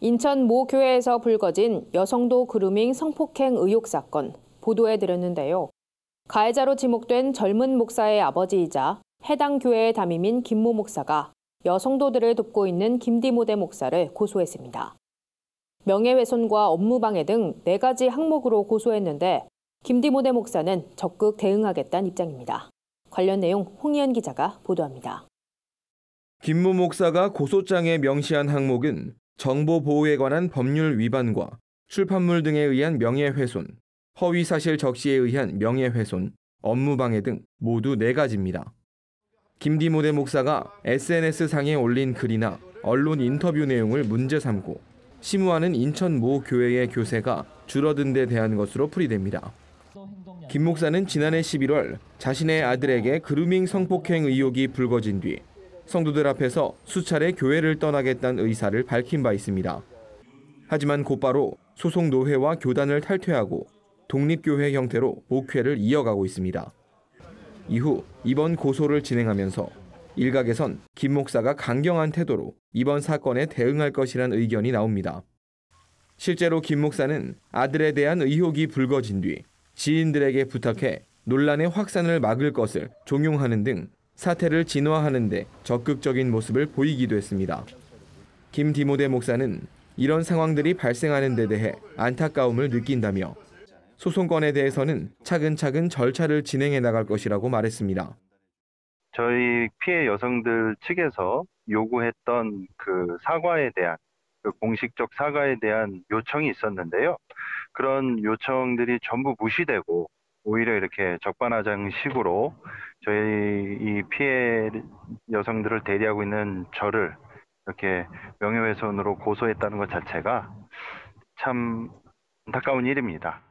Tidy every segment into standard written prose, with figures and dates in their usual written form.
인천 모 교회에서 불거진 여성도 그루밍 성폭행 의혹 사건 보도해드렸는데요. 가해자로 지목된 젊은 목사의 아버지이자 해당 교회의 담임인 김모 목사가 여성도들을 돕고 있는 김디모데 목사를 고소했습니다. 명예훼손과 업무방해 등 4가지 항목으로 고소했는데 김디모데 목사는 적극 대응하겠다는 입장입니다. 관련 내용 홍희연 기자가 보도합니다. 김모 목사가 고소장에 명시한 항목은 정보보호에 관한 법률 위반과 출판물 등에 의한 명예훼손, 허위사실 적시에 의한 명예훼손, 업무방해 등 모두 4가지입니다. 김디모데 목사가 SNS상에 올린 글이나 언론 인터뷰 내용을 문제 삼고 심우하는 인천 모 교회의 교세가 줄어든 데 대한 것으로 풀이됩니다. 김 목사는 지난해 11월 자신의 아들에게 그루밍 성폭행 의혹이 불거진 뒤 성도들 앞에서 수차례 교회를 떠나겠다는 의사를 밝힌 바 있습니다. 하지만 곧바로 소속 노회와 교단을 탈퇴하고 독립교회 형태로 목회를 이어가고 있습니다. 이후 이번 고소를 진행하면서 일각에선 김 목사가 강경한 태도로 이번 사건에 대응할 것이란 의견이 나옵니다. 실제로 김 목사는 아들에 대한 의혹이 불거진 뒤 지인들에게 부탁해 논란의 확산을 막을 것을 종용하는 등 사태를 진화하는 데 적극적인 모습을 보이기도 했습니다. 김디모데 목사는 이런 상황들이 발생하는 데 대해 안타까움을 느낀다며 소송건에 대해서는 차근차근 절차를 진행해 나갈 것이라고 말했습니다. 저희 피해 여성들 측에서 요구했던 그 사과에 대한 그 공식적 사과에 대한 요청이 있었는데요. 그런 요청들이 전부 무시되고 오히려 이렇게 적반하장식으로 저희 이 피해 여성들을 대리하고 있는 저를 이렇게 명예훼손으로 고소했다는 것 자체가 참 안타까운 일입니다.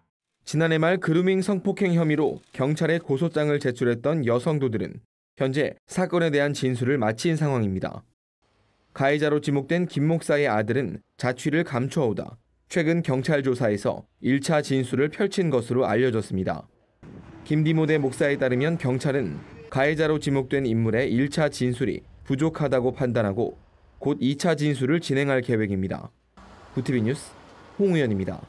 지난해 말 그루밍 성폭행 혐의로 경찰에 고소장을 제출했던 여성도들은 현재 사건에 대한 진술을 마친 상황입니다. 가해자로 지목된 김 목사의 아들은 자취를 감춰오다 최근 경찰 조사에서 1차 진술을 펼친 것으로 알려졌습니다. 김디모데 목사에 따르면 경찰은 가해자로 지목된 인물의 1차 진술이 부족하다고 판단하고 곧 2차 진술을 진행할 계획입니다. 구티비 뉴스 홍우연입니다.